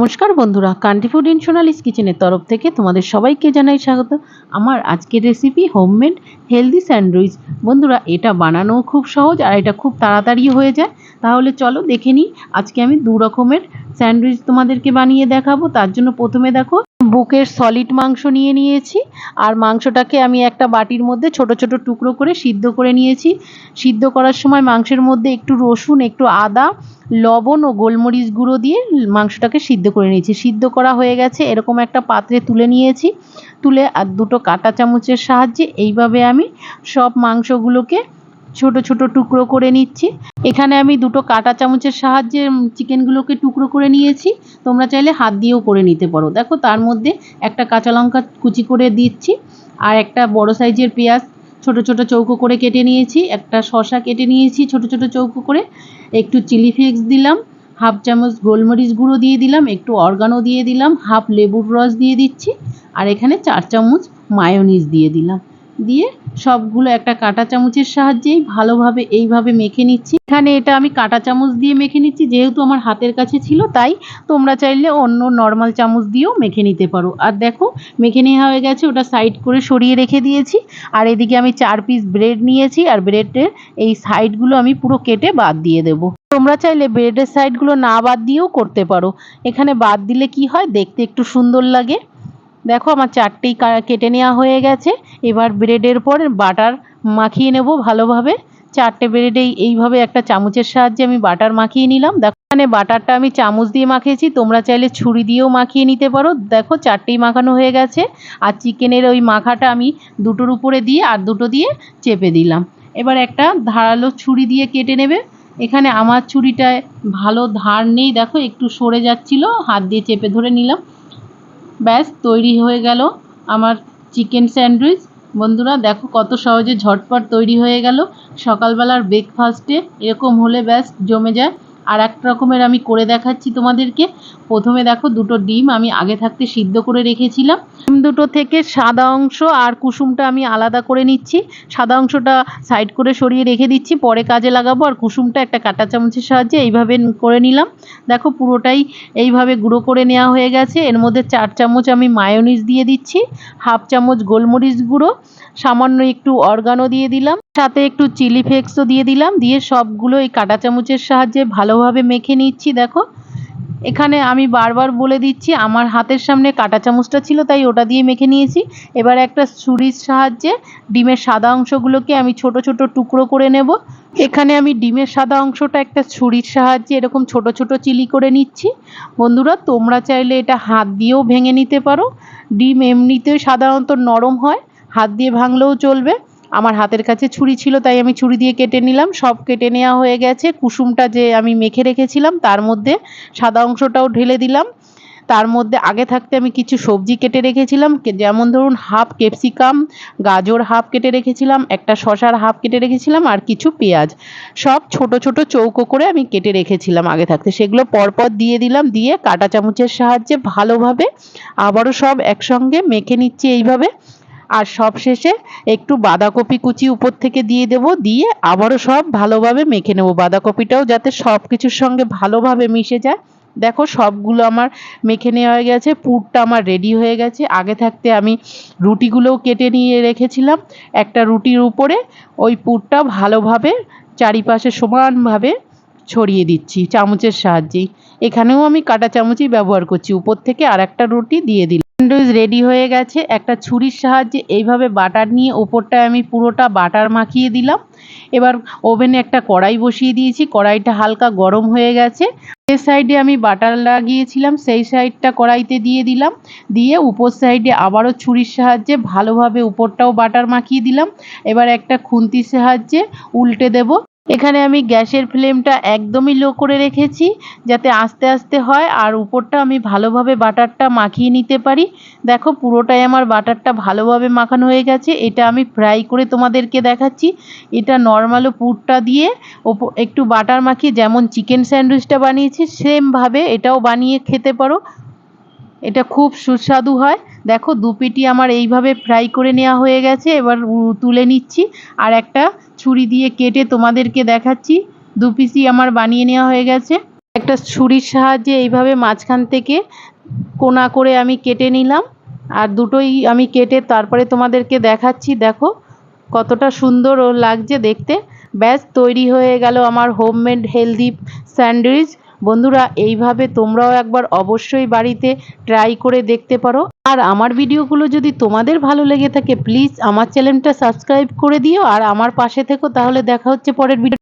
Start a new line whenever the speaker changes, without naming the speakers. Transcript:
নমস্কার বন্ধুরা, country food in Sonali's কিচেনের তরফ থেকে তোমাদের সবাইকে জানাই স্বাগত। আমার আজকের রেসিপি হোমমেড হেলদি স্যান্ডউইচ। বন্ধুরা, এটা বানানোও খুব সহজ আর এটা খুব তাড়াতাড়ি হয়ে যায়। তাহলে চলো দেখে নিই। আজকে আমি দু রকমের স্যান্ডউইচ তোমাদেরকে বানিয়ে দেখাবো। তার জন্য প্রথমে দেখো, বুকের সলিড মাংস নিয়ে নিয়েছি আর মাংসটাকে আমি একটা বাটির মধ্যে ছোট ছোট টুকরো করে সিদ্ধ করে নিয়েছি। সিদ্ধ করার সময় মাংসের মধ্যে একটু রসুন, একটু আদা, লবণ ও গোলমরিচ গুঁড়ো দিয়ে মাংসটাকে সিদ্ধ করে নিয়েছি। সিদ্ধ করা হয়ে গেছে, এরকম একটা পাত্রে তুলে নিয়েছি। তুলে আর দুটো কাঁটা চামচের সাহায্যে এইভাবে আমি সব মাংসগুলোকে ছোট ছোট টুকরো করে নিচ্ছি। এখানে আমি দুটো কাঁটা চামচের সাহায্যে চিকেনগুলোকে টুকরো করে নিয়েছি। তোমরা চাইলে হাত দিয়েও করে নিতে পারো। দেখো, তার মধ্যে একটা কাঁচা লঙ্কা কুচি করে দিচ্ছি আর একটা বড় সাইজের পেঁয়াজ ছোট ছোট চৌকো করে কেটে নিয়েছি। একটা শসা কেটে নিয়েছি ছোট ছোট চৌকো করে। একটু চিলি ফ্লেক্স দিলাম, হাফ চামচ গোলমরিচ গুঁড়ো দিয়ে দিলাম, একটু অরগানো দিয়ে দিলাম, হাফ লেবুর রস দিয়ে দিচ্ছি আর এখানে 4 চামচ মায়োনিজ দিয়ে দিলাম। দিয়ে সবগুলো একটা কাঁটা চামচের সাহায্যেই ভালোভাবে এইভাবে মেখে নিচ্ছি। এখানে এটা আমি কাঁটা চামচ দিয়ে মেখে নিচ্ছি, যেহেতু আমার হাতের কাছে ছিল তাই। তোমরা চাইলে অন্য নর্মাল চামচ দিয়েও মেখে নিতে পারো। আর দেখো, মেখে নেওয়া হয়ে গেছে, ওটা সাইড করে সরিয়ে রেখে দিয়েছি। আর এদিকে আমি 4 পিস ব্রেড নিয়েছি আর ব্রেডের এই সাইডগুলো আমি পুরো কেটে বাদ দিয়ে দেবো। তোমরা চাইলে ব্রেডের সাইডগুলো না বাদ দিয়েও করতে পারো। এখানে বাদ দিলে কি হয়, দেখতে একটু সুন্দর লাগে। দেখো, আমার 4টেই কেটে নেওয়া হয়ে গেছে। এবার ব্রেডের পর বাটার মাখিয়ে নেব ভালোভাবে। 4টে ব্রেডেই এইভাবে একটা চামচের সাহায্যে আমি বাটার মাখিয়ে নিলাম। দেখো, এখানে বাটারটা আমি চামচ দিয়ে মাখিয়েছি, তোমরা চাইলে ছুরি দিয়েও মাখিয়ে নিতে পারো। দেখো, 4টেই মাখানো হয়ে গেছে। আর চিকেনের ওই মাখাটা আমি দুটোর উপরে দিয়ে আর দুটো দিয়ে চেপে দিলাম। এবার একটা ধারালো ছুরি দিয়ে কেটে নেবে। এখানে আমার ছুরিটায় ভালো ধার নেই, দেখো একটু সরে যাচ্ছিল, হাত দিয়ে চেপে ধরে নিলাম। ব্যাস, তৈরি হয়ে গেল আমার চিকেন স্যান্ডউইচ। বন্ধুরা দেখো, কত সহজে ঝটপট তৈরি হয়ে গেল। সকালবেলার ব্রেকফাস্টে এরকম হলে ব্যাস জমে যায়। আর এক রকমের আমি করে দেখাচ্ছি তোমাদেরকে। প্রথমে দেখো, দুটো ডিম আমি আগে থাকতে সিদ্ধ করে রেখেছিলাম। ডিম দুটো থেকে সাদা অংশ আর কুসুমটা আমি আলাদা করে নিচ্ছি। সাদা অংশটা সাইড করে সরিয়ে রেখে দিচ্ছি, পরে কাজে লাগাবো। আর কুসুমটা একটা কাঁটা চামচের সাহায্যে এইভাবে করে নিলাম। দেখো, পুরোটাই এইভাবে গুঁড়ো করে নেওয়া হয়ে গেছে। এর মধ্যে 4 চামচ আমি মায়োনিজ দিয়ে দিচ্ছি, হাফ চামচ গোলমরিচ গুঁড়ো, সামান্য একটু অরগানো দিয়ে দিলাম, সাথে একটু চিলি ফ্লেক্সও দিয়ে দিলাম। দিয়ে সবগুলো এই কাঁটা চামচের সাহায্যে ভালোভাবে মেখে নিচ্ছি। দেখো, এখানে আমি বারবার বলে দিচ্ছি, আমার হাতের সামনে কাঁটা চামচটা ছিল তাই ওটা দিয়ে মেখে নিয়েছি। এবার একটা ছুরির সাহায্যে ডিমের সাদা অংশগুলোকে আমি ছোট ছোট টুকরো করে নেব। এখানে আমি ডিমের সাদা অংশটা একটা ছুরির সাহায্যে এরকম ছোট ছোট চিলি করে নিচ্ছি। বন্ধুরা, তোমরা চাইলে এটা হাত দিয়েও ভেঙে নিতে পারো। ডিম এমনিতেও সাধারণত নরম হয়, হাত দিয়ে ভাঙলেও চলবে। আমার হাতের কাছে ছুরি ছিল তাই আমি ছুরি দিয়ে কেটে নিলাম। সব কেটে নেওয়া হয়ে গেছে। কুসুমটা যে আমি মেখে রেখেছিলাম তার মধ্যে সাদা অংশটাও ঢেলে দিলাম। তার মধ্যে আগে থাকতে আমি কিছু সবজি কেটে রেখেছিলাম, যেমন ধরুন হাফ ক্যাপসিকাম, গাজর হাফ কেটে রেখেছিলাম, একটা শসার হাফ কেটে রেখেছিলাম আর কিছু পেঁয়াজ। সব ছোট ছোট চৌকো করে আমি কেটে রেখেছিলাম আগে থাকতে, সেগুলো পরপর দিয়ে দিলাম। দিয়ে কাঁটা চামচের সাহায্যে ভালোভাবে আবারও সব একসঙ্গে মেখে নিচ্ছি এইভাবে। আর সবশেষে একটু বাঁধাকপি কুচি উপর থেকে দিয়ে দেবো। দিয়ে আবারও সব ভালোভাবে মেখে নেব, বাঁধাকপিটাও যাতে সব কিছুর সঙ্গে ভালোভাবে মিশে যায়। দেখো, সবগুলো আমার মেখে নেওয়া হয়ে গেছে। পুরটা আমার রেডি হয়ে গেছে। আগে থাকতে আমি রুটিগুলোও কেটে নিয়ে রেখেছিলাম। একটা রুটির উপরে ওই পুরটা ভালোভাবে চারিপাশে সমানভাবে ছড়িয়ে দিচ্ছি চামচের সাহায্যেই। এখানেও আমি কাঁটা চামচই ব্যবহার করছি। উপর থেকে আর একটা রুটি দিয়ে দিলাম। স্যান্ডউইচ রেডি হয়ে গেছে। একটা ছুরির সাহায্যে এইভাবে বাটার নিয়ে ওপরটায় আমি পুরোটা বাটার মাখিয়ে দিলাম। এবার ওভেনে একটা কড়াই বসিয়ে দিয়েছি। কড়াইটা হালকা গরম হয়ে গেছে। যে সাইডে আমি বাটার লাগিয়েছিলাম সেই সাইডটা কড়াইতে দিয়ে দিলাম। দিয়ে উপর সাইডে আবারও ছুরির সাহায্যে ভালোভাবে উপরটাও বাটার মাখিয়ে দিলাম। এবার একটা খুন্তির সাহায্যে উল্টে দেব। এখানে আমি গ্যাসের ফ্লেমটা একদমই লো করে রেখেছি যাতে আস্তে আস্তে হয় আর উপরটা আমি ভালোভাবে বাটারটা মাখিয়ে নিতে পারি। দেখো, পুরোটাই আমার বাটারটা ভালোভাবে মাখানো হয়ে গেছে। এটা আমি ফ্রাই করে তোমাদেরকে দেখাচ্ছি। এটা নর্মালও পুরটা দিয়ে একটু বাটার মাখিয়ে যেমন চিকেন স্যান্ডউইচটা বানিয়েছি সেমভাবে এটাও বানিয়ে খেতে পারো। এটা খুব সুস্বাদু হয়। দেখো, দু পিটি আমার এইভাবে ফ্রাই করে নেওয়া হয়ে গেছে। এবার তুলে নিচ্ছি আর একটা ছুরি দিয়ে কেটে তোমাদেরকে দেখাচ্ছি। দু পিসই আমার বানিয়ে নেওয়া হয়ে গেছে। একটা ছুরির সাহায্যে এইভাবে মাঝখান থেকে কোনা করে আমি কেটে নিলাম, আর দুটোই আমি কেটে তারপরে তোমাদেরকে দেখাচ্ছি। দেখো কতটা সুন্দর ও লাগছে দেখতে। ব্যাস তৈরি হয়ে গেল আমার হোমমেড হেলদি স্যান্ডউইচ। বন্ধুরা এইভাবে তোমরাও একবার অবশ্যই বাড়িতে ট্রাই করে দেখতে পারো। আর আমার ভিডিওগুলো যদি তোমাদের ভালো লেগে থাকে প্লিজ আমার চ্যানেলটা সাবস্ক্রাইব করে দিও আর আমার পাশে থেকো। তাহলে দেখা হচ্ছে পরের ভিডিও।